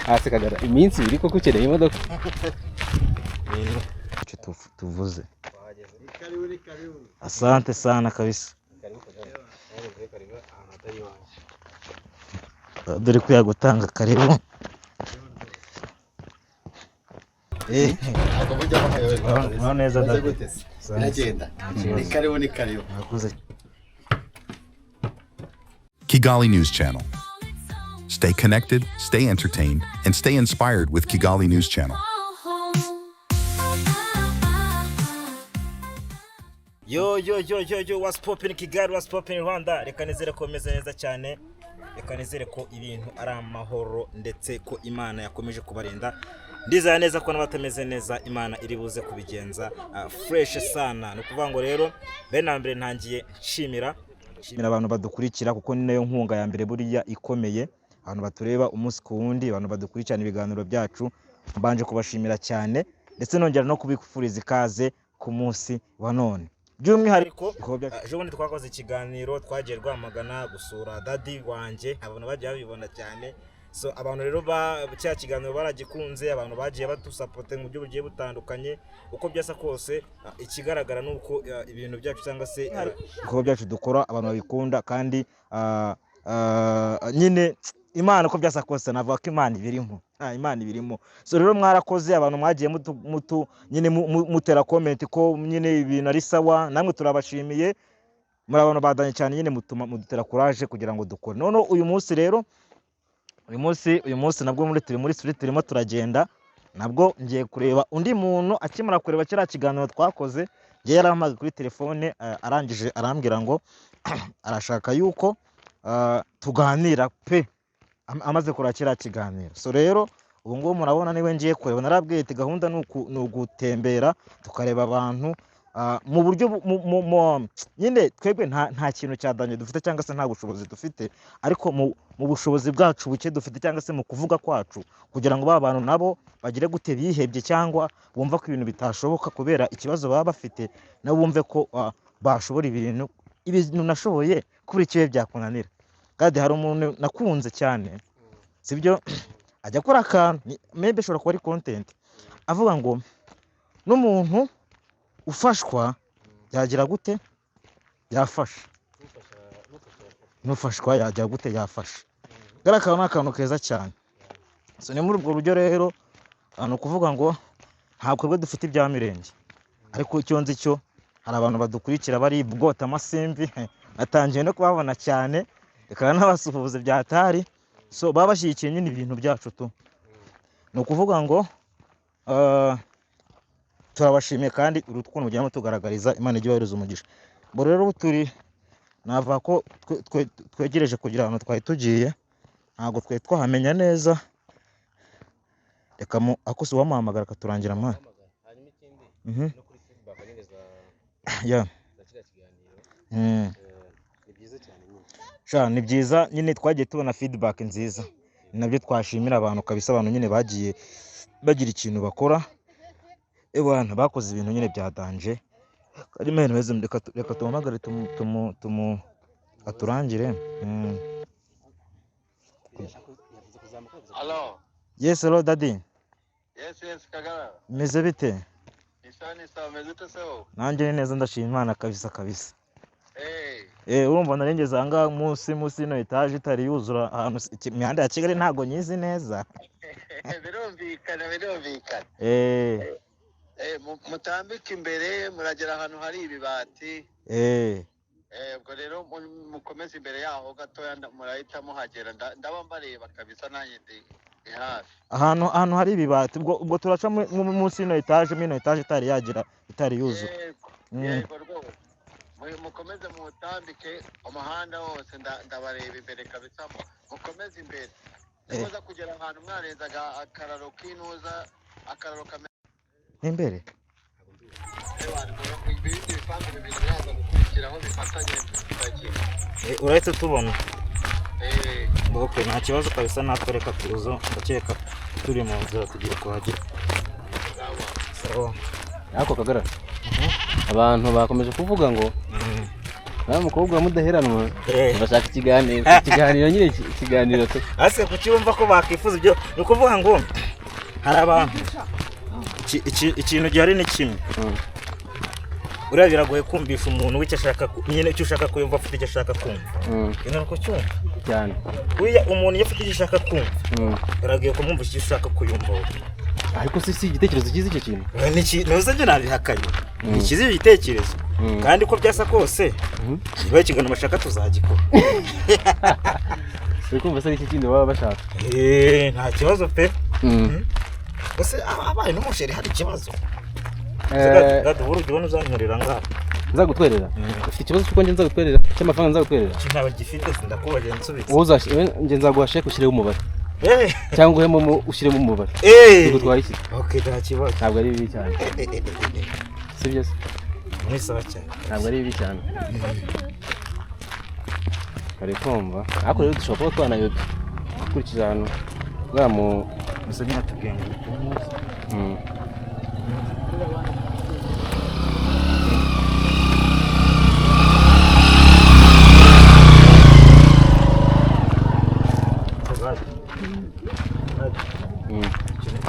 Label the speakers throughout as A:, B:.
A: hasi Kagara iminsi ibiri koko ukeneye imodoka
B: tuvuze. Asante sana kabisa. Dore ko yagutanga karibu. Neza
C: ndagenda. Ni karibu.
D: Kigali News Channel. Stay connected, stay entertained, and stay inspired with Kigali News Channel.
B: Yo, what's poppin' Kigali, what's poppin' Rwanda? Reka nizere ko meze neza cyane. Reka nizere ko ibintu ari amahoro ndetse ko Imana yakomeje kubarinda. Ndizera neza ko n'abatameze neza Imana iri buze kubigenza fresh sana. No kuvuga ngo rero benambere ntangiye nshimira abantu badukurikira kuko ni nayo nkunga ya mbere buriya ikomeye. Abantu batureba umunsi ku wundi, abantu badukurikirana ibiganiro byacu, mbanje kubashimira cyane ndetse nongera no kubikufuriza ikaze ku munsi wa none. By'umwihariko ejo bundi twakoze ikiganiro twagiye Rwamagana gusura dadi wanje, abantu bagiye babibona cyane. So abantu rero cya kiganiro baragikunze, abantu bagiye badusupport mu buryo bugiye butandukanye. Uko byasa kose ikigaragara nuko ibintu byacu cyangwa se uko byacu dukora abantu babikunda kandi nyine Imana uko byasa kose navuga ko Imana ibirimo. Imana ibirimo. So rero mwarakoze abantu mwagiye mutu nyine mutera comment ko nyine ibintu ari sawa, namwe turabashimiye. Muri abantu badanye cyane nyine mudutera courage kugira ngo dukore. None uyu munsi rero uyu munsi nabwo muri street turimo turagenda, nabwo ngiye kureba undi muntu akimara kureba kira kiganiro twakoze. Ngiye yaramaga kuri telefone arangije arambwira ngo arashaka yuko tuganira pe amaze kurakira kiganiro. So rero ubu ngo murabona niwe ngiye kureba, narabwiye ati gahunda n'ugutembera tukareba abantu mu buryo nyine twebwe nta kintu cyadanye dufite cyangwa se nta bushobozi dufite, ariko mu bushobozi bwacu buke dufite cyangwa se mu kuvuga kwacu kugira ngo ba bantu nabo bagire gute bihebye cyangwa bumva ko ibintu bitashoboka kubera ikibazo baba bafite, nabo bumve ko bashobora ibintu nashoboye kuri ikihe byakunanira. Kandi hari umuntu nakunze cyane, sibyo, ajya akora akantu maybe ashobora kuba ari content avuga ngo n'umuntu ufashwa yagira gute yafasha, n'ufashwa yagira gute yafasha. Garaka ni akantu keza cyane. So ni muri ubwo buryo rero no kuvuga ngo ntabwo twebwe dufite ibya mirenge, ariko icyo nzi cyo hari abantu badukurikira bari bwota amasimbi, natangiye no kubabona cyane, reka n'abasuhuze byatari. So babashyikiye nyine ibintu byacu tu, no kuvuga ngo turabashimiye kandi urukundo mujyamo tugaragariza. Imana ijye yohereza umugisha. Bo rero turi navuga ko twegereje kugira ahantu twari tugiye, ntabwo twe twahamenya neza. Reka akose wamuhamagara akaturangira mwana. Yeah. Ni byiza nyine twagiye tubona feedback nziza, nabyo twashimira abantu kabisa. Abantu nyine bagiye bagira ikintu bakora, abantu bakoze ibintu nyine byadanje. Ari mene meze reka tumuhamagare aturangire.
C: Hello.
B: Yes, hello daddy.
C: Yes Kagara.
B: Meze bite?
C: Isa meze teseho.
B: Nanjye neza ndashima Imana kabisa. Urumva narengeze anga munsi no etage itari yuzura ahantu imihanda ya Kigali ntago nyizi neza.
C: Birumvikana. Mutambika imbere muragera ahantu hari ibibati. Ubwo rero mukomeze imbere yaho gatoya murahita muhagera, ndaba mbareba kabisa nanjye ndi hafi. Ahantu hari ibibati ubwo turaca munsi no etage itari yagira itari yuzura. Yego rwose. Mukomeze mutambike umuhanda wose ndabareba imbere kabisa, mukomeze imbere. Niba kugera ahantu mwarenzaga akararo k'inuza, akararo
B: imbere. Urahita tubona. Okay, nta kibazo kabisa, natwereka tuzo ndakeka turi mu nzira tugiye kuhagera. Sawa.
A: Ako Kagara abantu bakomeje kuvuga ngo nta mukobwa wa mudaheranwa bashaka ikiganiro nyine ikiganiro to
B: ase kucyumva ko bakifuza ibyo no kuvuga ngo hari abantu ikintu gihari ni kimwe urabiragoye kumvisha umuntu w'icyo ashaka nyine icyo ushaka kuyumva afite icyo ashaka kumva ino ko cyumva
A: cyane
B: uya umuntu yafite icyo ashaka kumva biragoye kumwumva icyo ushaka kuyumva
A: ariko si igitekerezo cyiza icyo kintu
B: nuze njye nabihakaye ni cyiza igitekerezo kandi ko byasa kose niba ikigano bashaka tuzagikora
A: uri kumva se iki kintu baba bashaka
B: nta kibazo pe ese abaye n'umusheri hari ikibazo gaduburu ubona uzankorera ngaho
A: nzagutwerera ufite ikibazo cy'uko njye nzagutwerera cy'amafaranga nzagutwerera
B: ntabwo gifite sindakubaje nsubize
A: wowe njye nzaguha sheke ushyireho umubare cyangwa uhemo ushyiremo umubare gutwara iki
B: okay nta kibazo
A: ntabwo ari bibi cyane sibyo se
B: ni sawa cyane
A: ntabwo ari bibi cyane kare kumva ariko rero dushobora kuba twanayobye ukurikije ahantu bwa mu
B: gusa nyine tubwiye ngo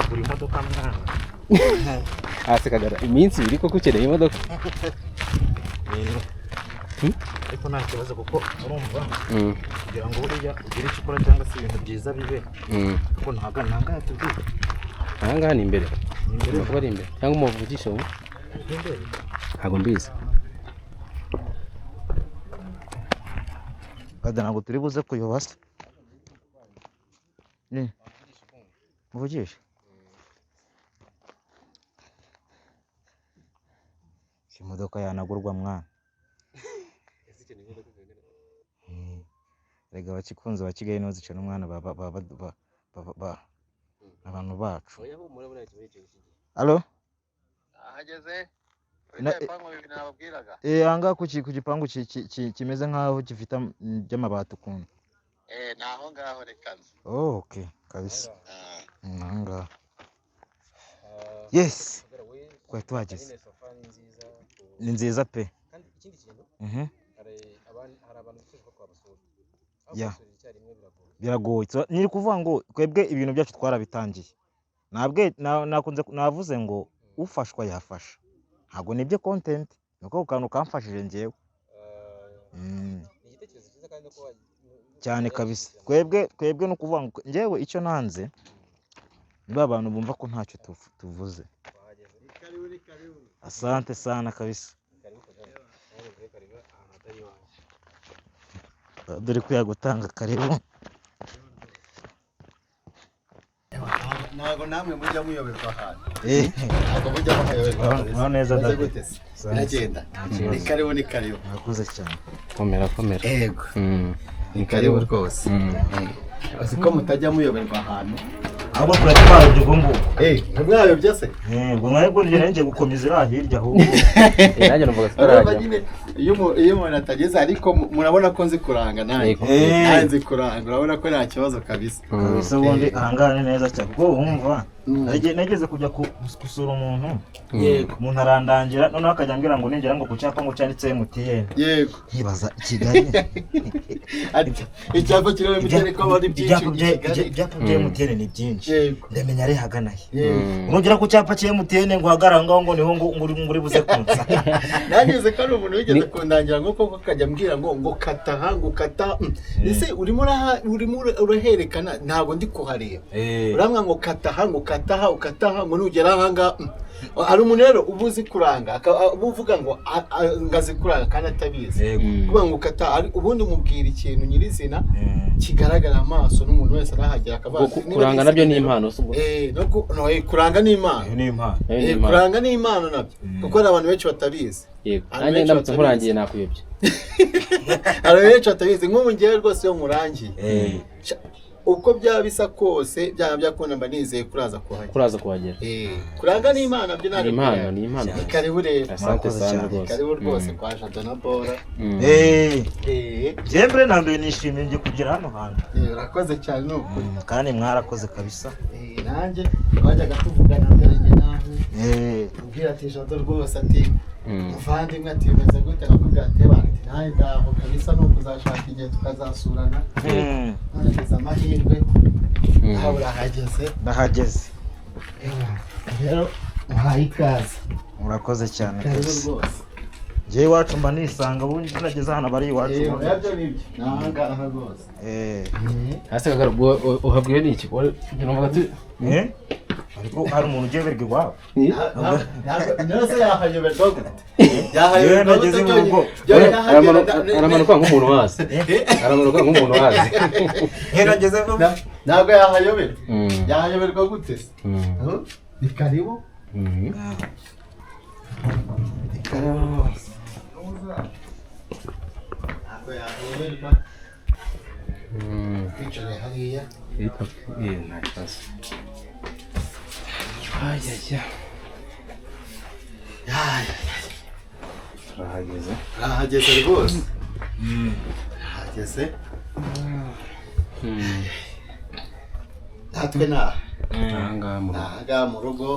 B: buri modoka mwana
A: asekagara iminsi ibiri koko ukeneye imodoka
B: ariko nta kibazo kuko urumva kugira ngo buriya ugire icyo ukora cyangwa se ibintu byiza bibe kuko ntaga yatubwiye
A: ahangaha ni imbere kuba ari imbere cyangwa umuvugisha ubu ntabwo mbizi
B: kada ntabwo turi buze kuyoba se muvugisha imodoka yanagurwa mwana rega bakikunze bakigaye no zica n'umwana abantu bacu allo
C: ahageze ibipangu bibiri nababwiraga
B: anga ku gipangu kimeze nkaho gifite by'amabati ukuntu
C: naho ngaho rekaze
B: okay kabisa nanga yes kwa tuhageze ni nziza pe kandi ikindi kintu hari abantu bifuza ko abasura biragoye niri kuvuga ngo kwebwe ibintu byacu twarabitangiye navuze ngo ufashwa yafasha ntago nibyo content nuko kantu kamfashije ngewe igitekerezo cyiza kandi ko cyane kabisa kwebwe no kuvuga ngo ngewe icyo nanze niba abantu bumva ko ntacyo tuvuze asante sana kabisa dore ko yagutanga karibu
E: ntago namwe mujya muyoberwa ahantu ntago mujya muyoberwa
B: neza
E: ndagenda ni karibu
B: nakuze cyane
A: komera
E: yego ni karibu rwose azi ko mutajya muyoberwa ahantu
B: ahubwo turatwara ibyo ngo
E: ntabwayobye se
B: ngo mwebwe nje gukomeza ira hirya ahubwo
A: nanjye numvaga twarajya
E: iyo umuntu atageze ariko murabona ko nzi kuranga nzi kuranga urabona ko nta kibazo kabisa
B: kabisa ubundi ahangane neza cyane kuko wumva nageze kujya gusura umuntu yego umuntu arandangira noneho akajya ambwira ngo ningera ngo ku cyapa ngo cyanditse MTN
E: yego
B: nkibaza Kigali
E: ati icyapa kiriho MTN ko bari byinshi
B: ibyapa bya MTN ni byinshi ndamenya ari haganaye urugera ku cyapa cya MTN ngo hagaranga ngo niho ngo uri buze kunsa
E: nageze ko ari umuntu wigeze kundangira ngo koko akajya ambwira ngo kataha ngo kata ese urimo uraherekana ntago ndi kuhareba uramwa ngo kataha ngo ukataha ngo nugera hanga ari umuntu rero ubuzi kuranga uvuga ngo ngazi kuranga kandi atabizi kuvuga ngo kata ubundi umubwira ikintu nyirizina kigaragara amaso n'umuntu wese arahagera akavuga
A: kuranga nabyo ni impano
E: kuranga ni impano kuranga ni impano nabyo kuko ari abantu benshi batabizi
A: yego nanjye ndamutse nkurangiye nakuyobye
E: abantu benshi batabizi nk'ubu ngewe rwose yo murangiye uko byaba bisa kose byaba byakunda mba nizeye kuraza kuhagera kuranga ni impano byo nari
A: ni impano
E: karibu rero
A: asante sana rwose
E: karibu rwose kwa Jadona Bora
B: jembre nambe nishimiye nje kugira hano hantu
E: urakoze cyane n'ukuri
B: kandi mwarakoze kabisa
E: nanjye bajyaga tuvugana mbere nge nawe ubwira ati Jadona rwose ati muvandimwe ati meze gute nakubwira ati ndaho kabisa no kuzashaka igihe tukazasurana nageze amahirwe aho urahageze rero uhaye ikaze
B: murakoze cyane
E: rwose
B: njyewe iwacu mba nisanga ubundi nageze hano bari iwacu
E: nabyo nibyo nahangaha rwose
A: hasi kagara uhabwiwe n'iki numva ati
B: ariko hari umuntu ugiye berwa iwabo
E: nose yahayoberwa gute
B: yewe nageze mu rugo
A: aramanuka nk'umuntu wazi
B: nageze mu
E: ntabwo yahayoberwa yahayoberwa gute se ni karibu ntabwo yahayoberwa kwicara hariya
A: nta kibazo
E: ahageze rwose ahageze natwe nahangaha mu rugo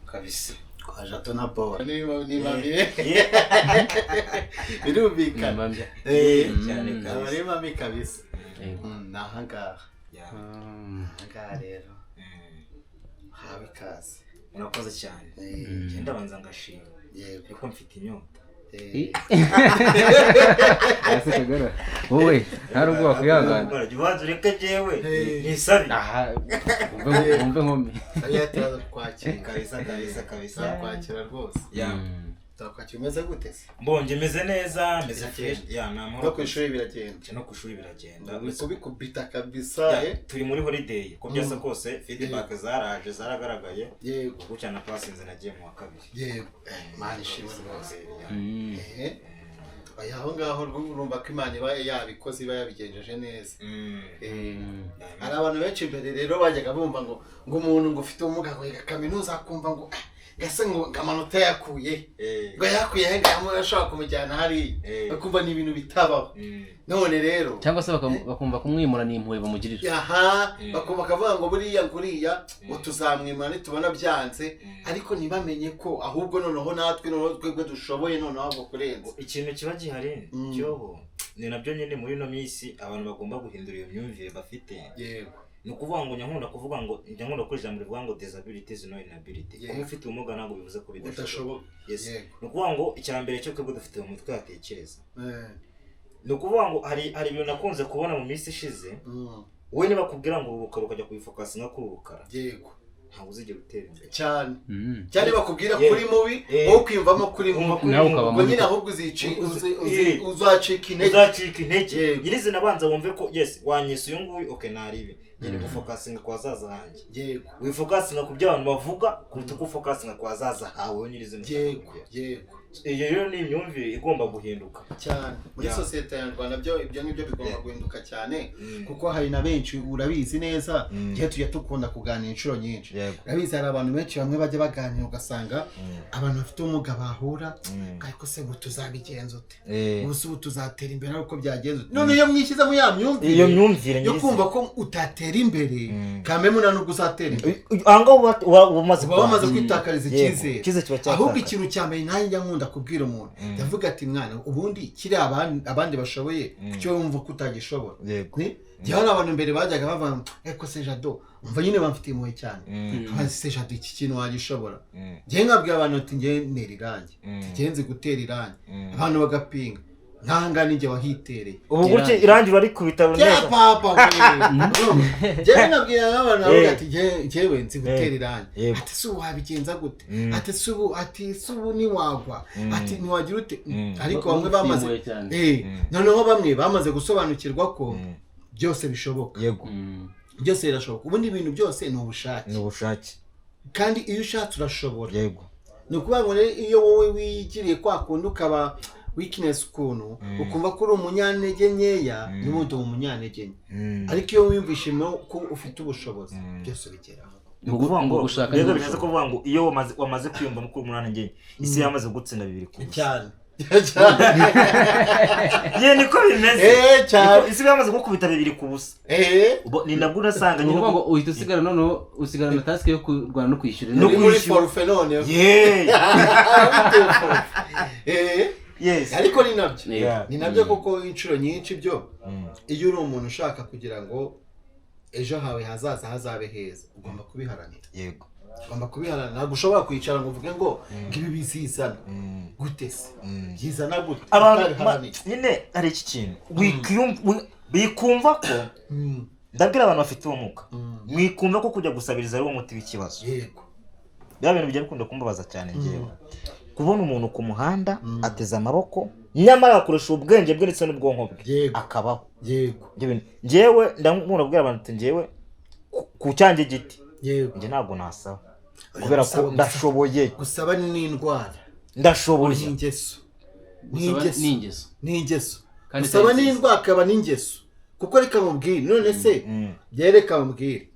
E: kabisa kwa Jato na Paul niba birumvikana niba mbi kabisa nahangaha rero hawe ikaze
B: murakoze cyane ngenda banza ngashima kuko mfite inyota
A: hasi kagara wowe nta rugo wakwihangana
B: ubanza ureke jewe nisabi
A: umve nkombi
E: ayatira kwakira kabisa kwakira rwose Takwakira umeze gute se?
B: Mbonje meze neza, meze fresh.
E: No kwishuri biragenda.
B: No kwishuri biragenda.
E: Kubikubita kabisa.
B: Turi muri holiday. Ko byasa kose feedback zaraje zaragaragaye.
E: Yego.
B: Gucana passinze nagiye mu wa kabiri.
E: Yego. Mani shimwe rwose. Aho ngaho urumva ko Imana iba yabikoze iba yabigenjeje neza. Hari abantu benshi imbere rero bajyaga bumva ngo umuntu ngo ufite ubumuga ngo kaminuza akumva ngo gase ngo amanota yakuye ngo yakuye he ngamwe ashaka kumujyana hari bakumva ni ibintu bitabaho none rero
A: cyangwa se bakumva kumwimura ni impuhwe bamugirira
E: bakumva kavuga ngo buriya nguriya utuzamwimura nitubona byanze ariko ntibamenye ko ahubwo noneho natwe noneho twebwe dushoboye noneho abo kurenza
B: ikintu kiba gihari cyoho ni nabyo nyine muri no minsi abantu bagomba guhindura iyo myumvire bafite
E: yego
B: nukuvuga ngo nyankunda kuvuga ngo nyankunda ko ijambo rivuga ngo disability is no inability kuba ufite ubumuga ntabwo bivuze ko bidashoboka yes nukuvuga ngo icyambere cyo kwego dufite mu mutwe yatekereza nukuvuga ngo hari ibintu nakunze kubona mu minsi ishize wowe niba kubwira ngo urubuka rukajya kubifocus nka kurubukara
E: yego
B: ntabwo uzigera utera imbere
E: cyane cyane bakubwira kuri mubi wowe kwimvamo kuri mubi ngo nyine ahubwo uzacika
B: intege nyirizina abanza wumve ko yes wanyise uyu nguyu okay naribi nyine gufocusinga kwa zaza hanjye
E: yego
B: wifocusinga ku by'abantu bavuga kuruta ko focusinga kwa zaza hawe nyirizina
E: yego
B: iyo rero ni imyumvire igomba guhinduka
E: cyane muri societe ya Rwanda ibyo ngibyo bigomba guhinduka cyane kuko hari na benshi urabizi neza gihe tujya tukunda kuganira inshuro nyinshi urabizi hari abantu benshi bamwe bajya baganira ugasanga abantu bafite ubumuga bahura ariko se ngo tuzabigenza ute ubu tuzatera imbere ariko byagenze none iyo mwishyize mu ya myumvire yo kumva ko utatera imbere kame muna no guzatera imbere
B: anga wamaze
E: kwitakariza icyizere ahubwo ikintu cyambere nanjye ndakubwira umuntu yavuga ati mwana ubundi kiri abandi bashoboye cyo wumva ko utagishobora cyane abantu mbere bajyaga bava eko se Jado umva nyine bamfitiye impuhwe cyane abazi se Jado iki kintu wagishobora ngiye nkabwira abantu ati ngiye ntera irangi ngenze gutera irangi abantu bagapinga nkanga ninjye wahitereye
B: ubu gutye irangi bari kubitaro neza
E: ya papa je nabwira abantu avuga ati jewe nzi gutera irangi ati se wabigenza gute ati subu ni wagwa ati ni wagira ute ariko bamwe bamaze noneho bamwe bamaze gusobanukirwa ko byose bishoboka
B: yego
E: byose birashoboka ubundi ibintu byose ni
B: ubushake
E: kandi iyo ushatse urashobora
B: yego
E: ni ukuvuga ngo iyo wowe wigiriye kwakunda ukaba weakness ukuntu ukumva ko uri umunyantege nkeya n'ubundi umunyantege nke ariko iyo wiyumvishemo ko ufite ubushobozi byose bigeraho
A: nukuvuga ngo gushaka
B: rero bivuze ko vuga ngo iyo wamaze kwiyumva mu kuri umunantege isi yamaze gutsinda bibiri ku
E: cyane
B: ye niko bimeze
E: cyane
B: isi yamaze gukubita bibiri ku busa ni nabwo urasanga
A: nyine ngo uhita usigara noneho usigarana task yo kurwana no kwishyura
E: no muri forfait none
B: yes
E: ariko ni nabyo
A: Yeah.
E: ni nabyo koko inshuro nyinshi byo iyo uri umuntu ushaka kugira ngo ejo hawe hazaza hazabe heza ugomba kubiharanira
B: yego
E: ugomba kubiharanira ntabwo ushobora kwicara ngo uvuge ngo ngibi bizizana gute se byizana gute
B: abantu nyine hari iki kintu bikumva ko ndabwira abantu bafite ubumuga mwikumva ko kujya gusabiriza ari wo muti w'ikibazo
E: yego
B: bya bintu bijya bikunda kumbabaza cyane ngewe kubona umuntu ku muhanda ateze amaboko nyamara akoresha ubwenge bwe ndetse n'ubwonko bwe akabaho
E: yego
B: ngewe ndamubwira abantu ati ngewe ku cyanjye giti
E: yego
B: nge ntabwo nasaba kubera ko ndashoboye
E: gusaba ni indwara
B: ndashoboye
E: n'ingeso gusaba ni indwara akaba n'ingeso kuko reka mubwire none se byereka mubwire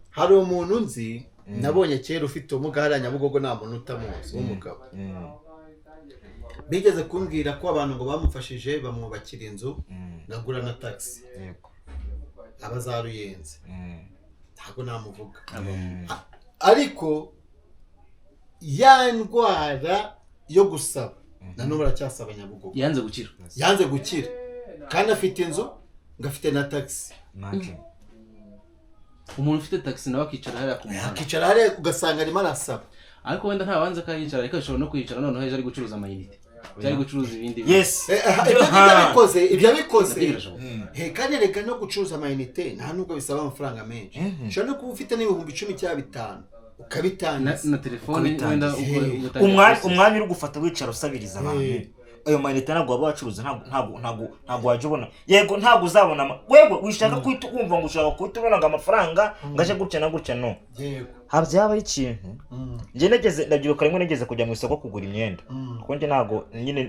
E: hari umuntu nzi nabonye kera ufite ubumuga hariya Nyabugogo nta muntu utamuzi w'umugabo bigeze kumbwira ko abantu ngo bamufashije bamwubakira inzu nagura na taxi aba za Ruyenzi ntabwo namuvuga ariko ya ndwara yo gusaba nanone baracyasaba Nyabugogo yanze gukira kandi afite inzu ngafite na taxi
A: umuntu ufite taxi nawe akicara hariya ku muhanda
E: akicara hariya ugasanga arimo arasaba
A: ariko wenda ntabanze akayicara ariko ashobora no kwicara noneho ejo ari gucuruza amayinite cyari gucuruza ibindi
B: yes
E: ibyo bikoze kandi reka no gucuruza amayinite nta nubwo bisaba amafaranga menshi ushobora no kuba ufite n'ibihumbi 10 cyangwa 5 ukabitangiza
A: na telefone wenda
B: umwanya uri gufata wicara usabiriza abantu ayo mayinite ntabwo waba wacuruza ntabwo wajya ubona yego ntabwo uzabona wego wishaka kwita kumva ngo ushaka kwita ubona amafaranga ngaje gutya na gutya no
E: yego
B: habyabaye ikintu nge negeze ndabyibuka rimwe negeze kujya mu isoko kugura imyenda kuko nge ntabwo nyine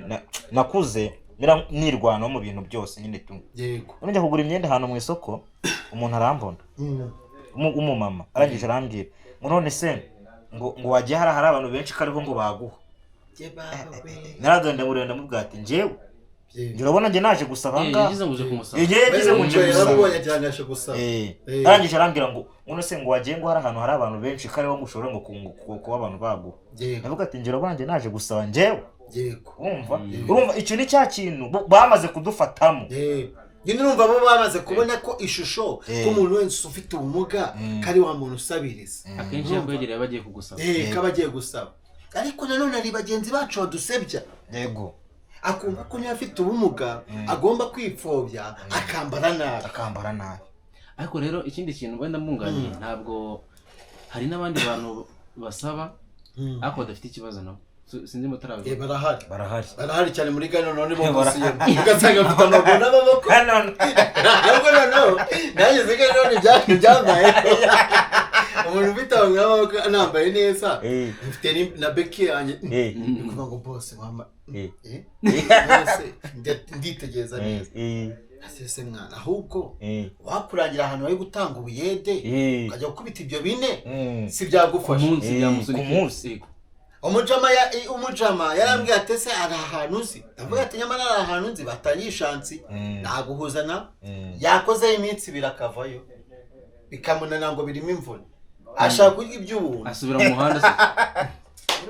B: nakuze nirwana mu bintu byose nyine tu
E: yego
B: njya kugura imyenda hano mu isoko umuntu arambona umumama arangije arambwira ngo none se ngo wagiye hari abantu benshi kariho ngo baguha naragenda murenda mubwira ati njewe urabona nge naje gusaba nga
A: yagize nguje kumusaba
B: yagize
E: nguje gusaba
B: arangije arambwira ngo none se ngo wagiye ngo hari ahantu hari abantu benshi kariho ngo ushobora ngo kuba abantu baguha navuga ati nje urabona nge naje gusaba njewe
E: yego
B: urumva icyo ni cya kintu bamaze kudufatamo
E: nyine urumva bo bamaze kubona ko ishusho ko umuntu wese ufite ubumuga kari wa muntu usabiriza
A: akenshi yakwegereye bagiye kugusaba
E: kabagiye gusaba ariko nanone ari bagenzi bacu badusebya
B: yego
E: akumva ko niba afite ubumuga agomba kwipfobya akambara nabi
A: ariko rero ikindi kintu wenda mbunganiye ntabwo hari n'abandi bantu basaba ariko badafite ikibazo nabo sinzi mutarabivuga
E: barahari cyane muri gano none bo gusiye ugasanga afite amaguru n'amaboko ariko noneho nanjye zige none byambaye umuntu ufite amaboko anambaye neza mfite na beki yanjye kuvuga ngo boss mama nditegereza neza asese mwana ahubwo wakurangira ahantu bari gutanga ubuyede ukajya gukubita ibyo bine si byagufasha
B: ku munsi
E: umujama yarambwiye ati se ari ahantu uzi ndavuga ati nyamara ari ahantu nzi batangiye ishansi naguhuzana yakozeho iminsi birakavayo bikamunana ngo birimo imvune ashaka kurya iby'ubuntu
A: asubira mu muhanda se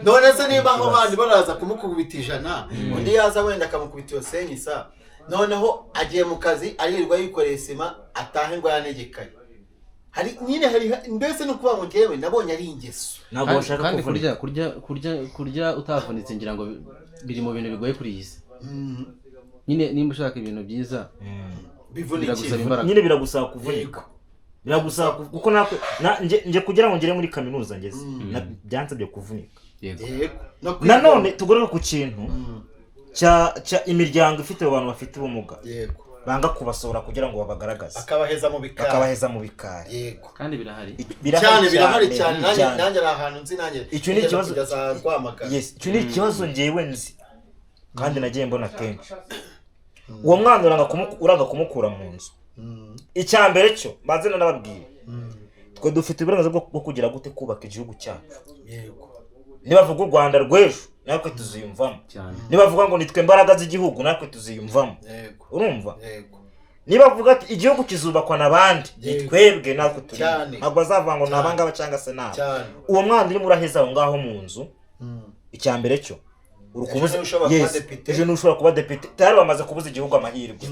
E: none se niba aho bandi baraza kumukubita 100 undi yaza wenda akamukubita iyo senyisa noneho agiye mu kazi aririrwa yikoreye sima atahe ngo yanegekaye hari nyine hari mbese no kuba mu jewe nabonye ari ingeso
B: ntabwo bashaka
A: kurya utavunitse ngira ngo biri mu bintu bigoye kuri yisi nyine nimba ushaka ibintu byiza biragusaba imbaraga
B: nyine biragusaba kuvunika biragusaba kuko nje kugira ngo ngere muri kaminuza ngeze byansabye kuvunika nanone tugoreka ku kintu cya imiryango ifite abantu bafite ubumuga
E: yego
B: banga kubasohora kugira ngo babagaragaze
E: akabaheza mu bikari
A: yego kandi birahari
E: cyane nanjye ari ahantu nzi nanjye
B: icyo ni ikibazo yes icyo ni ikibazo ngewe nzi kandi nagiye mbona kenshi uwo mwana uranga kumukura mu nzu icya mbere cyo bazina nababwiye twe dufite uburenganzira bwo kugira gute kubaka igihugu cyacu
E: yego
B: nibavuga u Rwanda rw'ejo natwe tuziyumvamo nibavuga ngo nitwe imbaraga z'igihugu natwe tuziyumvamo urumva nibavuga ati igihugu kizubakwa n'abandi nitwebwe natwe turi ntabwo bazava ngo nabangaba cyangwa se nawe uwo mwana urimo uraheza aho ngaho mu nzu icya mbere cyo urukubuza
E: yes
B: ejo nushobora kuba depite tayari bamaze kubuza igihugu amahirwe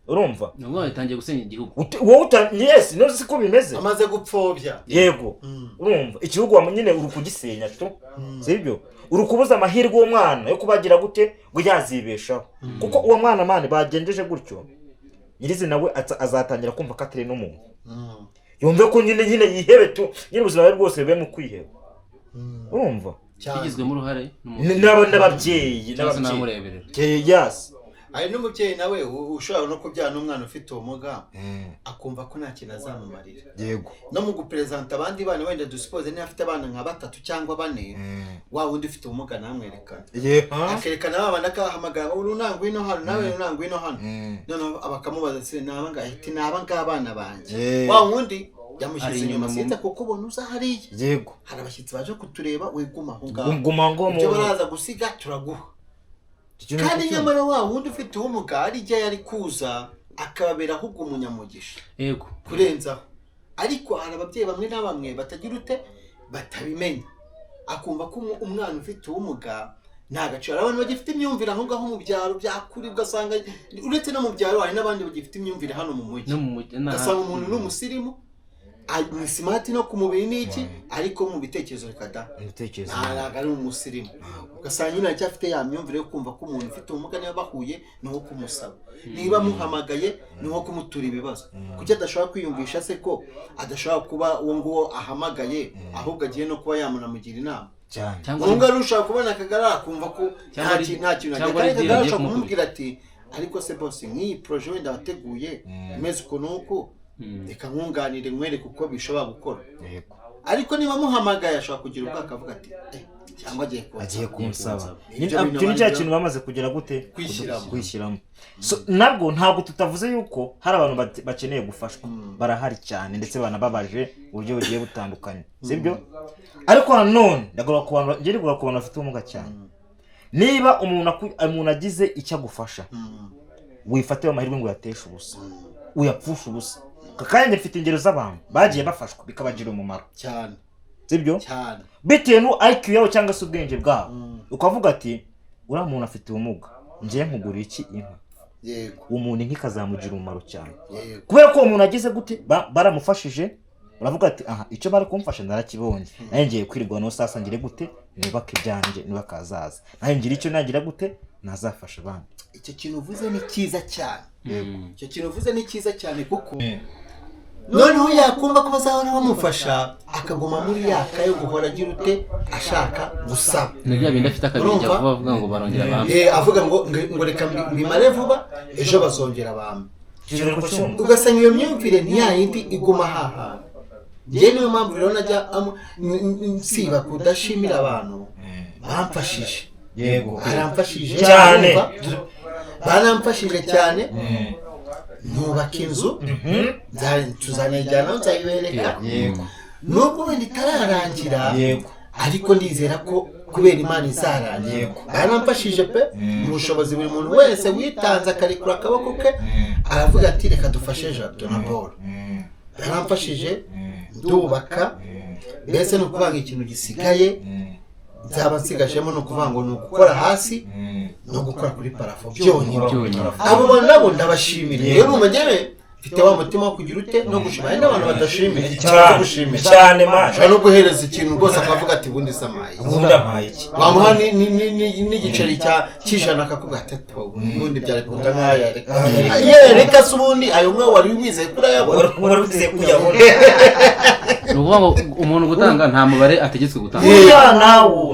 B: urumva
A: nubwo yatangiye gusenya igihugu
B: wowe yes no siko bimeze
E: amaze gupfobya
B: yego urumva igihugu nyine uri kugisenya tu sibyo uri kubuza amahirwe y'umwana yo kubagira gute ngo yazibeshaho kuko uwo mwana mane bagendeje gutyo nyirizi nawe azatangira kumva ko atari n'umuntu yumve ko nyine yihebe tu nyine ubuzima bwe bwose bube mu kwiheba urumva
A: kigizwemo uruhare
B: n'ababyeyi yes
E: ari n'umubyeyi nawe ushobora no kubyara n'umwana ufite ubumuga akumva ko nta kintu azamumarira
B: yego
E: no mu gupresenta abandi bana wenda dusuppose niba afite abana nka 3 cyangwa 4 wa wundi ufite ubumuga namwerekana akerekana babana akahamagara urunangwa ino hano nawe urunangwa ino hano none abakamubaza se naba ngahita naba ngabana banje wa wundi yamushyize inyuma sinza kuko ubona uzahariye
B: yego
E: hari abashyitsi baje kutureba weguma aho
B: ngaho
E: ibyo baraza gusiga turaguha kandi nyamara wa wundi ufite ubumuga ari igihe yari kuza akababera ahubwo umunyamugisha
A: yego
E: kurenzaho ariko hari ababyeyi bamwe na bamwe batagira ute batabimenya akumva ko umwana ufite ubumuga nta gaciro abantu bagifite imyumvire aho ngaho mu byaro byakuri ugasanga uretse no mu byaro hari n'abandi bagifite imyumvire hano mu mujyi ugasanga umuntu n'umusirimu ni smart no kumubiri niki ariko mu bitekerezo rekada ntabwo ari umusirimu ugasanga nyine cyafite ya myumvire yo kumva ko umuntu ufite ubumuga niba bahuye niho kumusaba niba muhamagaye niho kumutura ibibazo kuko adashobora kwiyumvisha se ko adashobora kuba uwo nguwo ahamagaye ahubwo agiye no kuba yamunamugira inama cyangwa ngo ushaka kubona akagara akumva ko nta kintu agiye kumubwira ati ariko se boss nk'iyi projet wenda wateguye imeze uko nuko reka nkunganire mwereke uko bishobora gukora ariko niba muhamagaye ashobora kugira ubwaka avuga ati cyangwa agiye kumusaba
B: ibyo ni cya kintu bamaze kugera gute kwishyiramo nabwo ntabwo tutavuze yuko hari abantu bakeneye gufashwa barahari cyane ndetse banababaje uburyo bugiye butandukanye sibyo ariko nanone ndagura ku bantu bafite ubumuga cyane niba umuntu agize icyo agufasha wifate amahirwe ngo yateshe ubusa uyapfusha ubusa kandi mfite ingero z'abantu bagiye bafashwa bikabagira umumaro
E: cyane
B: sibyo bitewe no IQ yawe cyangwa se ubwenge bwawe ukavuga ati uriya muntu afite ubumuga ngiye nkugura iki inka
E: yego
B: umuntu nkikazamugira umumaro cyane kubera ko umuntu agize gute baramufashije uravuga ati aha icyo bari kumfasha narakibonye naye ngiye kwirirwa no sasa ngire gute nibaka ibyanje nibakazaza naye ngira icyo nagira gute nazafasha abandi
E: icyo kintu uvuze ni cyiza cyane icyo kintu uvuze ni cyiza cyane kuko noneho yakumva ko bazahora bamufasha akaguma muri yaka yo guhora agira ute ashaka gusaba
A: nibyo bindi afite akabijya vuba avuga ngo barongera abantu
E: avuga ngo reka bimare vuba ejo bazongera abantu ugasanga iyo myumvire ni yindi iguma haha njye niyo mpamvu rero najya nsiba kudashimira abantu bamfashije
B: yego
E: baramfashije
B: cyane
E: baramfashije cyane nubaka inzu tuzanayijyana nzayibereka nubwo wenda itararangira ariko ndizera ko kubera Imana izarangira baramfashije pe mu bushobozi buri muntu wese witanze akarekura akaboko ke aravuga ati reka dufashe Jado na Paul baramfashije ndubaka mbese no kuvanga ikintu gisigaye nzaba nsigajemo no kuvanga ngo ni ukukora hasi no gukora kuri parafo byonyine abo bantu nabo ndabashimira rero umugere mfite wa mutima wo kugira ute no gushimira n'abantu badashimira
B: cyane masha
E: no guhereza ikintu rwose akavuga ati bundi samaye
B: ndamaye iki
E: bamuha n'igiceri cy'ijana akakuga ati ubundi byari kunda nkaya reka se ubundi ayo mwe wari wizeye kuri ayabona
B: wari wizeye kuyabona
A: ni ukuvuga ngo umuntu gutanga nta mubare ategetswe gutanga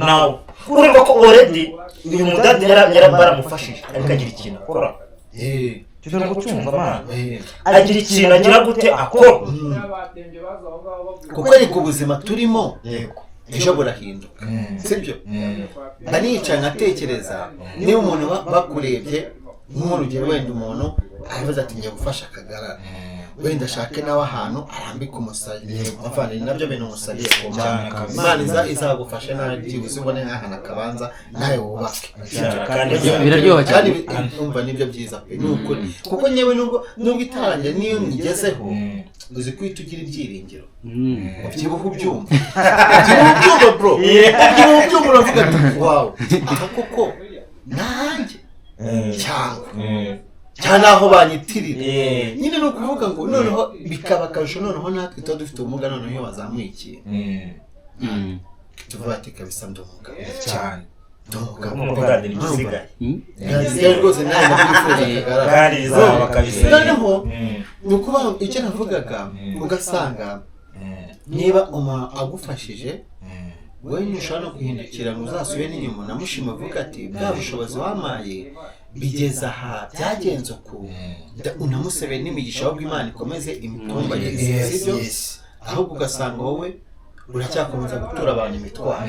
B: nawe urumva ko already uyu mudadi baramufashije ariko agira ikintu akora tugomba gucunga amana agira ikintu agira gute akora
E: kuko ariko ubuzima turimo ejo burahinduka sibyo banicara nkatekereza niba umuntu bakurebye nk'urugero wenda umuntu aravuze ati ngiye gufasha akagarara wenda ashake nawe ahantu arambika umusari avana nabyo bintu umusari Imana izagufasha nawe byibuze ubone nk'ahantu akabanza nawe wubake
A: biraryoha cyane
E: umva nibyo byiza pe nuko kuko nyewe nubwo itarangiye niyo nigezeho uzi kwita ugira ibyiringiro ubyibuha ubyumva bro ubyibuha ubyumva uravuga ati wow aha koko nanjye cyane aho banyitirira nyine ni ukuvuga ngo noneho bikaba akarusho noneho natwe tuba dufite ubumuga noneho iyo bazamuye ikintu tuvuga ati kabisa ndumuga cyane ndumuga ndisigaye rwose nawe nabyifuza
B: kandi bizaba kabisa
E: noneho ni ukuvuga icyo navugaga ugasanga niba agufashije wowe ntushobora no guhindukira ngo uzasubire n'inyuma namushima avuga ati bwa bushobozi wamaye bigeza aha byagenze uku unamusebe n'imigisha ahubwo Imana ikomeze imitumbagize sibyo ahubwo ugasanga wowe uracyakomeza gutura abantu imitwaro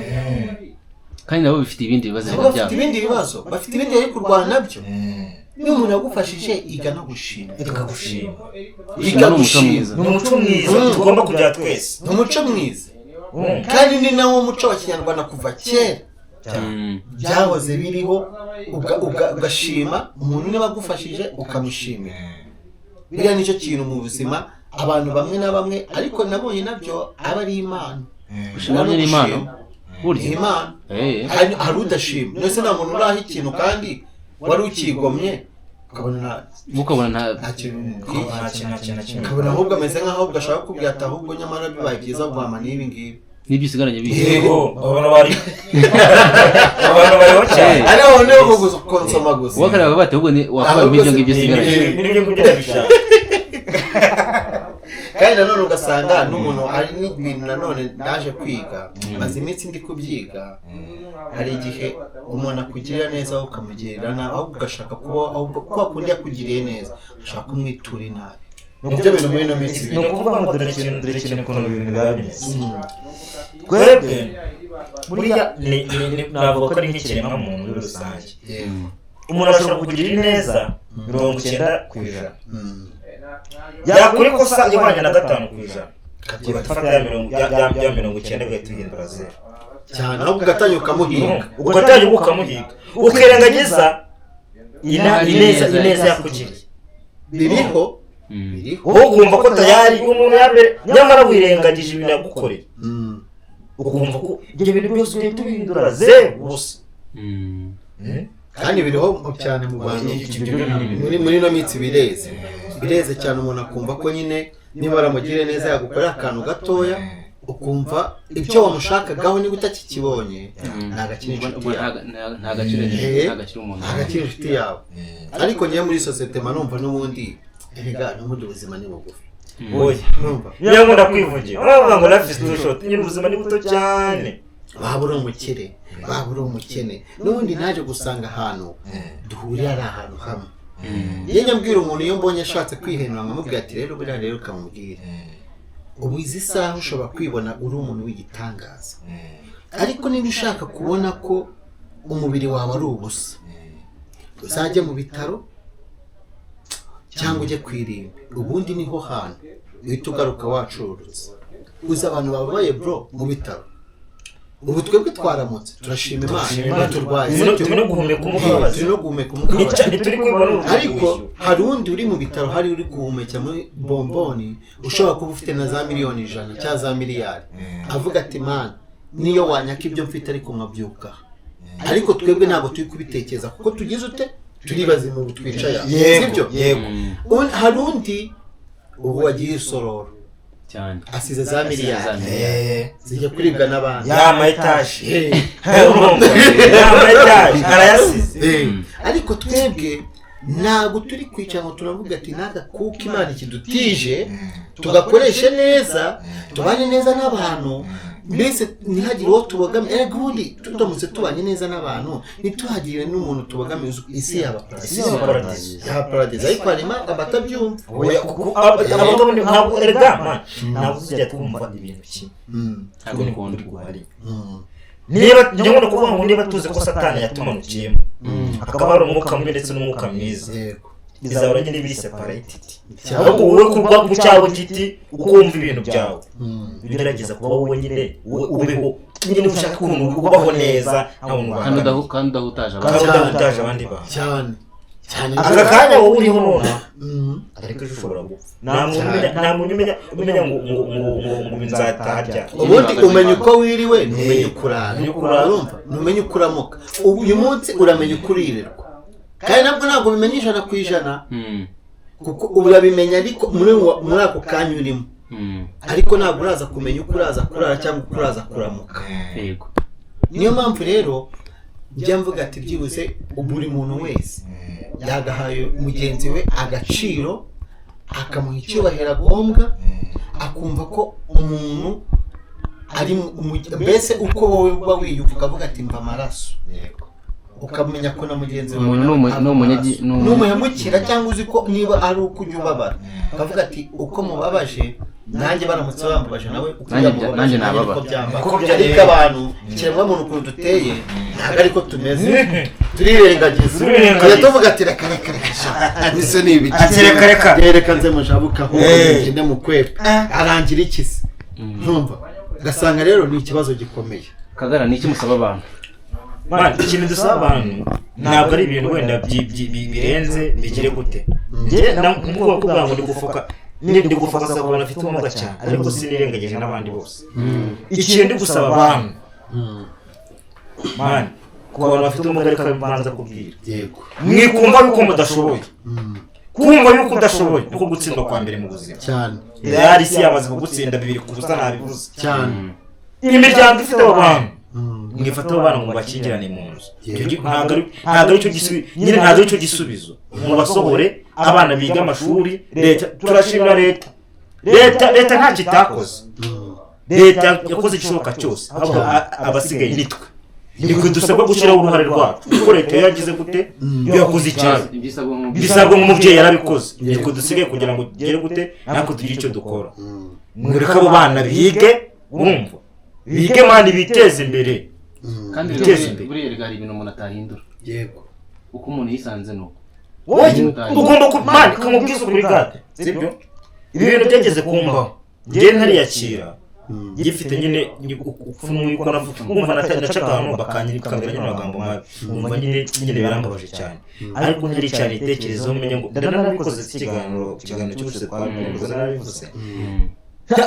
A: kandi nabo bifite ibindi bibazo
E: bafite ibindi bari kurwana nabyo niyo umuntu yagufashije iga no gushima
A: iga gushima
B: ni umuco mwiza tugomba kugira twese
E: ni umuco mwiza kandi ni nawo muco wa Kinyarwanda kuva kera byahoze biriho ugashima umuntu niba agufashije ukamushimira biriya nicyo kintu mu buzima abantu bamwe na bamwe ariko nabonye nabyo aba ari impano
A: gushima ni impano burya
E: impano hari udashima ndetse nta muntu uraha ikintu kandi wari ukigomye ukabona nta kintu ukabona ahubwo ameze nk'aho ugashaka kubwira ati ahubwo nyamara bibaye byiza guhama n'ibi ngibi
A: n'ibyo usigaranye bihe
B: yego abantu bariho cyane
E: ariho niho konsoma gusa
A: wakaraba bate ahubwo wakabaye ibyo ngibyo usigaranye
B: n'ibyo ngibyo ndabishaka
E: kandi nanone ugasanga n'umuntu hari n'ibintu nanone naje kwiga maze iminsi ndi kubyiga hari igihe umuntu akugirira neza aho ukamugirira nabi ahubwo ugashaka kuba kwa kundi yakugiriye neza ushaka kumwitura inabi nibyo bintu muri ino minsi
B: ni ukuvuga ngo dore ikintu ukuntu ibintu biba bimeze twebwe buriya navuga ko ari nk'ikiremwa muntu muri rusange umuntu ashobora kugirira neza 90%. yakora ikosa ihwanye na 5%. Ugafata ya 90 ugahita zero
E: cyane ahubwo ugatanya
B: ukamuhiga ukirengagiza ineza yakugiriye biriho wowe ukumva ko tayari umuntu yambere nyamara wirengagije ibintu yagukoreye ukumva ko ibyo bintu byose ugahita ubihindura zero gusa
E: kandi biriho cyane mu Rwanda muri no mitsi bireze cyane umuntu akumva ko nyine niba baramugire neza yagukorera akantu gatoya ukumva ibyo wamushakagaho niba utakikibonye nta gaciro inshuti yawe ariko ngiye muri sosiyete manumva n'ubundi erega n'ubundi ubuzima ni bugufi
B: niyo nkunda kwivugira uravuga ngo life is too short nyine ubuzima ni buto cyane
E: waba uri umukene n'ubundi naje gusanga ahantu duhurira ari ahantu hamwe iyo nyambwira umuntu iyo mbonye ashatse kwihenura nkamubwira ati rero buriya rero ukamubwira ubu izi saha ushobora kwibona uri umuntu w'igitangaza ariko niba ushaka kubona ko umubiri wawe ari ubusa uzajye mu bitaro cyangwa ujye kwirimba ubundi niho hantu uhita ugaruka wacurutse uzi abantu babaye bro mu bitaro ubu twebwe twaramutse turashima Imana turwaye
B: turi no guhumeka umubabazi
E: ariko hari undi uri mu bitaro hari uri guhumeka muri bomboni ushobora kuba ufite na za miliyoni 100 cyangwa za miliyari avuga ati man niyo wanyaka ibyo mfite ariko nkabyuka ariko twebwe ntabwo turi kubitekereza kuko tugize ute turi bazima ubu twicaye sibyo hari undi ubu wagiye isororo
A: cyane
E: asize za miliyari zijya kuribwa n'abandi
B: yama etaje arayasize
E: ariko twebwe ntabwo turi kwicara ngo turavuga ati naka kuko Imana ikidutije tugakoreshe neza tubanye neza n'abantu mbese ntihagire uwo tubogamiye ariko ubundi turamutse tubanye neza n'abantu ntituhagire n'umuntu tubogamiye isi yaba paradise ariko harimo abatabyumva
B: ntabwo ntabwo tujya twumva ibintu kimwe ntabwo ni guhari niba njyewe kuvuga ngo niba tuzi ko Satani yatumanukiyemo hakaba hari umwuka mubi ndetse n'umwuka mwiza bizahora nyine biri separated ahubwo wowe kurwa ku cyawe giti ukumva ibintu byawe bigerageza kuba wowe nyine ubeho nyine ushaka ukuntu ubaho neza
A: kandi udahutaje
B: abandi bantu
E: cyane
B: aka kanya wowe uriho none ariko ushobora gupfa nta muntu umenya ngo nzataha
E: ubundi umenya uko wiriwe ntumenya ukurara urumva ntumenya ukuramuka uyu munsi uramenya ukuririrwa kandi ntabwo bimenyesha na ku ijana kuko urabimenya ariko muri ako kanya urimo ariko ntabwo uraza kumenya uko uraza kurara cyangwa uko uraza kuramuka niyo mpamvu rero njya mvuga ati byibuze buri muntu wese yagahaye mugenzi we agaciro akamuha icyubahiro agombwa akumva ko umuntu ari mbese uko wowe uba wiyumva ukavuga ati mva amaraso ukamenya ko na mugenzi wawe n'umuhemukira cyangwa uzi ko niba ari uko ujya ubabara ukavuga ati uko mubabaje nanjye baramutse bambabaje nawe
A: nanjye nababa
E: kuko ariko abantu kiremwa muntu ukuntu duteye ntabwo ariko tumeze turirengagiza tujya tuvuga ati reka niso ni ibiki reka nze mushabukaho ngende mu kwepe arangira ikisi ntumva ugasanga rero ni ikibazo gikomeye.
A: Kagara ni iki musaba abantu?
B: Ikintu dusaba abantu ntabwo ari ibintu wenda birenze bigire gute njye nkuko kuvuga ngo ndi gufoka sa kubona afite umuga cyane ariko sinirengeje n'abandi bose ikintu ndi gusaba abantu man kuba bafite umuga ariko bibanza kubwira yego mwikumva yuko mudashoboye kumva yuko udashoboye uko gutsindwa kwa mbere mu buzima cyane yari si yamaze kugutsinda bibiri kubusa nabivuze cyane imiryango ifite abantu mwifataho abana ngo bakingirane mu nzu ntabwo aricyo gisubizo nyine ntabwo aricyo gisubizo mu basohore abana biga amashuri leta turashimira leta nta kitakoze leta yakoze igishoboka cyose abasigaye nitwe dusabwa gushyiraho uruhare rwacu kuko leta yagize gute yakoze icyane bisabwa nk'umubyeyi yarabikoze nitwe dusigaye kugira ngo tugere gute natwe tugire icyo dukora mureke abo bana bige bumva bige mandi biteze imbere
A: kandi buriya hari ibintu umuntu atahindura yego uko umuntu yisanze nuko
B: ugomba kumani kamubwiza kuri gade sibyo ibintu byageze kumbaho ngiye ntariyakira gifite nyine upfumuye uko kumva nacaga ahantu bakanyirikambira nyine amagambo mabi umva nyine birambabaje cyane ariko ntari cyane itekerezo umenye ngo ndanabikoze ikiganiro cy'ubushize twabikoze narabivuze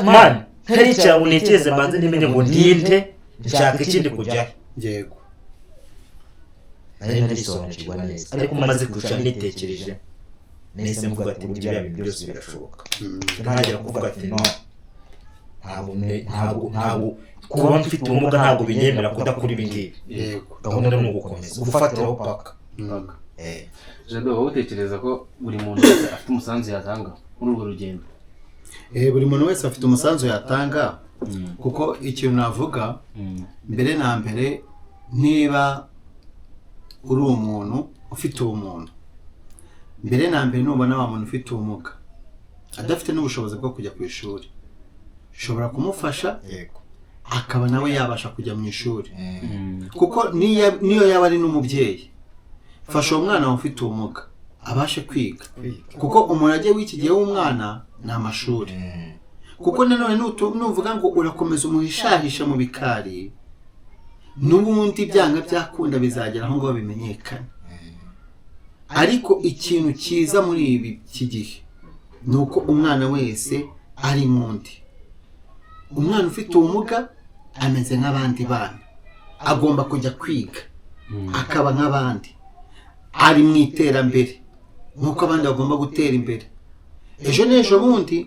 B: man ntari cyane unekeze mbanze ntimenye ngo ndinde nshaka ikindi kujya yego nari sobanukirwa neza ariko maze kurusha nitekereje nese mvuga ati burya bya bintu byose birashoboka ntagera kuvuga ati no ntabwo kuba mfite ubumuga ntabwo binyemera kudakora ibi ngibi yego gahunda ni ugukomeza gufatiraho paka
A: Jado wowe utekereza ko buri muntu wese afite umusanzu yatanga muri urwo rugendo?
E: Buri muntu wese afite umusanzu yatanga kuko ikintu navuga mbere na mbere niba uri umuntu ufite ubumuntu mbere na mbere nubona wa muntu ufite ubumuga adafite n'ubushobozi bwo kujya ku ishuri ushobora kumufasha yego akaba nawe yabasha kujya mu ishuri kuko niyo yaba ari n'umubyeyi fasha umwana ufite ubumuga abashe kwiga kuko umurage w'iki gihe w'umwana ni amashuri kuko nanone nuvuga ngo urakomeza umuhishahisha mu bikari n'ubundi byanga byakunda bizagera aho ngo bimenyekane ariko ikintu cyiza muri ibi kigihe ni uko umwana wese ari mundi umwana ufite ubumuga ameze nk'abandi bana agomba kujya kwiga akaba nk'abandi ari mu iterambere nk'uko abandi bagomba gutera imbere ejo n'ejo bundi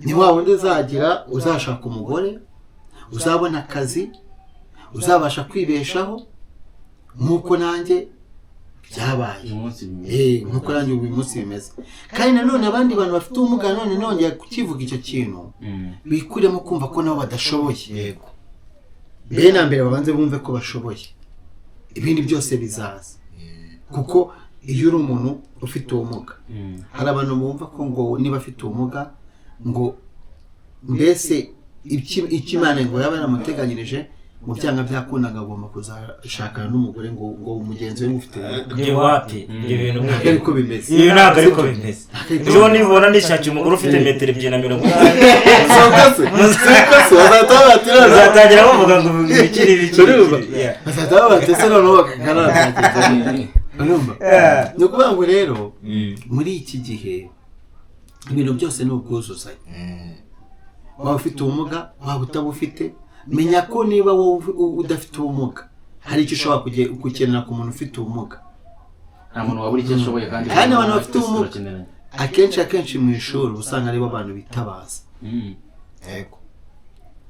E: ni wa wundi uzashaka umugore uzabona akazi uzabasha kwibeshaho nk'uko nanjye byabaye nk'uko nanjye uyu munsi bimeze kandi nanone abandi bantu bafite ubumuga none nongeye kukivuga icyo kintu bikuremo kumva ko nabo badashoboye yego mbere na mbere babanze bumve ko bashoboye ibindi byose bizaza kuko iyo uri umuntu ufite ubumuga hari abantu bumva ko ngo niba afite ubumuga ngo mbese icyo Imana ngo yaba yaramuteganyirije mu byanga byakundaga agomba kuzashakana n'umugore ngo umugenzi we mufite
B: ibyo wapi ibyo bintu
E: ariko bimeze
B: iyo ntabwo ariko bimeze ibyo nibona nishakiye umugore ufite metero 250 uzatangira bavuga ngo bikiri
E: bazataba batese noneho bakagaragaza no kuvuga ngo rero muri iki gihe ibintu byose ni ubwuzuzanye waba ufite ubumuga waba utabufite menya ko niba wowe udafite ubumuga hari icyo ushobora gukenera ku muntu ufite ubumuga
A: nta muntu wabura icyo ashoboye kandi
E: abantu bafite ubumuga akenshi mu ishuri usanga aribo abantu bitabaza yego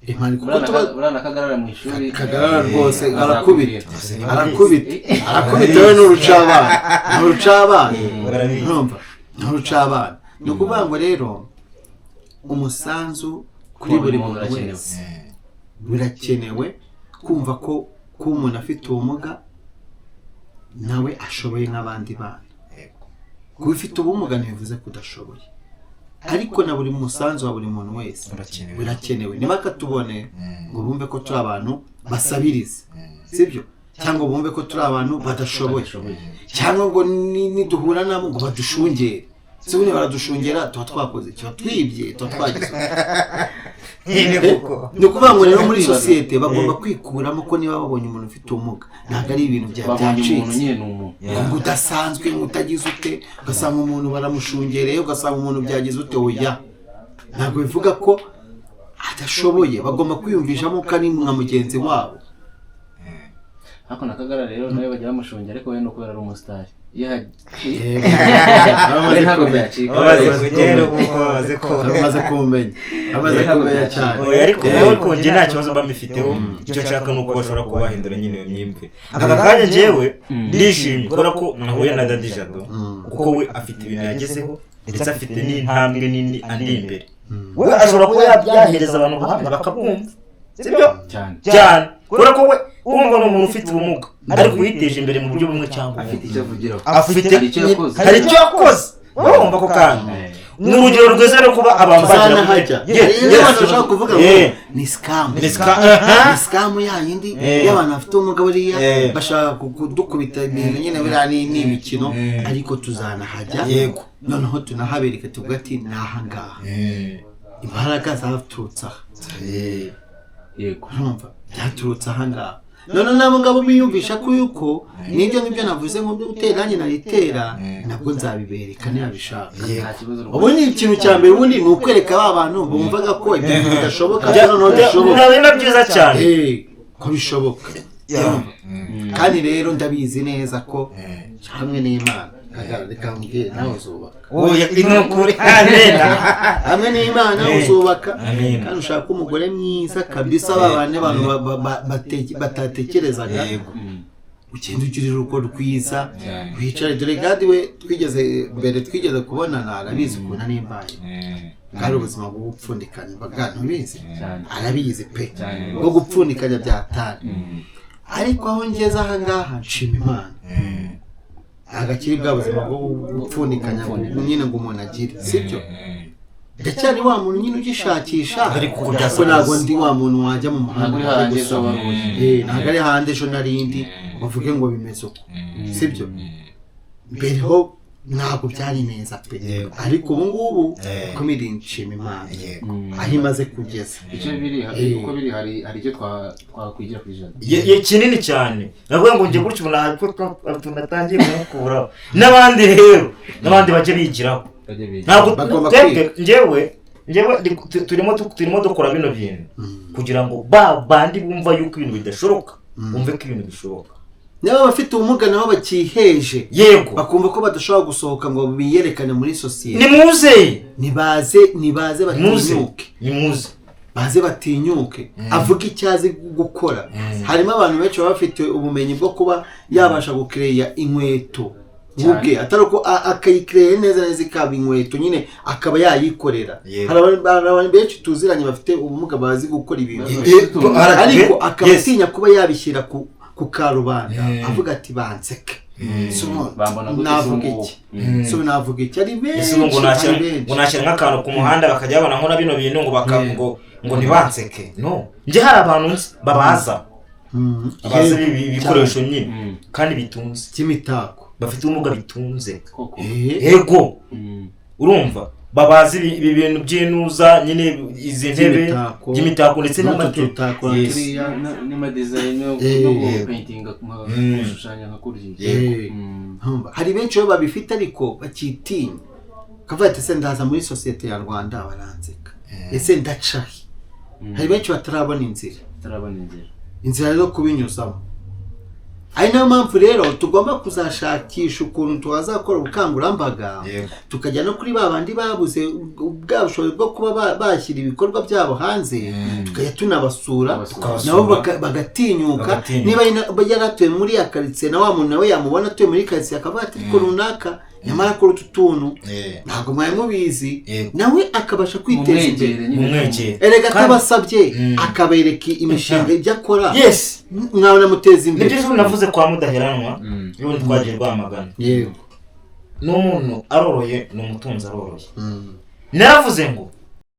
E: impani kuko
A: urana kagarara mu ishuri
E: kagarara rwose arakubita we n'urucabana ni ukuvuga ngo rero umusanzu kuri buri muntu wese birakenewe kumva ko umuntu afite ubumuga nawe ashoboye nk'abandi bana kuba ufite ubumuga ntibivuze ko udashoboye ariko na buri musanzu wa buri muntu wese birakenewe niba katubone ngo bumve ko turi abantu basabiriza sibyo cyangwa bumve ko turi abantu badashoboye cyangwa ngo niduhura nabo ngo badushungere sibune baradushungera tuba twakoze tuba twibye tuba twagize ni ukuvuga ngo rero muri sosiyete bagomba kwikuramo ko niba babonye umuntu ufite ubumuga ntabwo ari ibintu byacitse ngo udasanzwe ngo utagize ute ugasanga umuntu baramushungereye ugasanga umuntu byagize ute oya ntabwo bivuga ko adashoboye bagomba kwiyumvishamo ko ari nka mugenzi wabo
A: hako nakagara rero nawe bajya bamushungera ariko we no kubera ari umusitari
E: amaze kumenya cyane
B: ariko nawe konje nta kibazo bamifiteho icyo nshaka nuko bashobora kubahindura nyine iyo myimvire aka kanya njyewe ndishimye kubera ko nahuye na Daddy Jado kuko we afite ibintu yagezeho ndetse afite n'intambwe nini andi imbere we ashobora kuba yahereza abantu buhamya bakabumva sibyo cyane kubera ko we urumva ni umuntu ufite ubumuga ariko yiteje imbere mu buryo bumwe cyangwa
A: afite icyo avugiraho
B: hari icyo yakoze urumva ko kandi ni urugero rwiza rwo kuba abantu
E: hajya bashobora kuvuga ngo ni scam yayindi y'abantu bafite ubumuga buriya bashaka kudukubita ibintu nyine biriya ni imikino ariko tuzanahajya noneho tunahabereka tuvuga ati ni ahangaha imbaraga zaturutse aha yego urumva byaturutse ahangaha none nabo ngabo biyumvisha ko yuko nibyo navuze ngo byo gutera nanjye naritera nabwo nzabibereka nibishaka ubu ni ikintu cya mbere ubundi ni ukwereka ba bantu bumvaga ko ibintu bidashoboka noneho bishoboka
B: ni byiza cyane
E: ko bishoboka kandi rero ndabizi neza ko hamwe n'Imana reka mbwire nawe uzubaka hamwe n'Imana uzubaka kandi ushaka umugore mwiza kabisa babane abantu batatekerezaga ugenda ugira urugo rwiza wicare dore gadi we twigeze kubonana arabizi ukuntu nimbaye bwari ubuzima bwo gupfundikanya ntubizi arabizi pe bwo gupfundikanya byatari ariko aho ngeze aha ngaha nshima Imana agakiri bwa buzima bwo gupfundikanya nyine ngo umuntu agire sibyo ndacyari wa muntu nyine ugishakisha ariko ntabwo ndi wa muntu wajya mu muhanda ntabwo ari hanze ejo narindi bavuge ngo bimeze uko sibyo mbereho ntabwo byari neza pe ariko ubu ngubu komedi nshima Imana aho imaze kugeza
A: icyo biri uko biri hari icyo twakwigira ku ijana
B: kinini cyane navuga ngo ngiye gutyo tunatangiye kumukuraho n'abandi rero n'abandi bajye bigiraho ntabwo njyewe turimo dukora bino bintu kugira ngo bandi bumva yuko ibintu bidashoboka bumve ko ibintu bishoboka
E: niba abafite ubumuga nabo bakiheje
B: yego
E: bakumva ko badashobora gusohoka ngo biyerekane muri sosiyete nibaze batinyuke avuga icyo azi gukora harimo abantu benshi baba bafite ubumenyi bwo kuba yabasha gukireya inkweto ubwe atari uko akayikireye neza ikaba inkweto nyine akaba yayikorera hari abantu benshi tuziranye bafite ubumuga bazi gukora ibintu ariko akaba atinya kuba yabishyira ku karubanda avuga ati banseke navuga iki ari benshi
B: ngo nashyira nk'akantu ku muhanda bakajya babona nkora bino bintu ngo ntibanseke no njye hari abantu babaza abazi ibikoresho nyine kandi bitunze
E: cy'imitako
B: bafite ubumuga bitunze yego urumva babazi ibintu by'inuza nyine izi ntebe by'imitako ndetse n'amatako
A: n'ama design no painting gushushanya nka kuriya
E: hari benshi bo babifite ariko bakitinya kavuga ati se ndaza muri societe ya Rwanda baranzeka ese ndacahi hari benshi batarabona inzira yo kubinyuzamo ari nayo mpamvu rero tugomba kuzashakisha ukuntu twazakora ubukangurambaga tukajya no kuri babandi babuze ubwabushobozi bwo kuba bashyira ibikorwa byabo hanze tukajya tunabasura nabo bagatinyuka niba yaratuye muri ya karitsiye na wa muntu nawe yamubona atuye muri karitsiye akavuga ati ko runaka nyamara akora utu tuntu ntabwo mwari mubizi nawe akabasha kwiteza imbere erega atabasabye akabereka imishinga ibyo akora mwabona muteza imbere
B: nibyo navuze kwa mudaheranwa iyo twagiye Rwamagana n'umuntu aroroye n'umutunzi aroroye naravuze ngo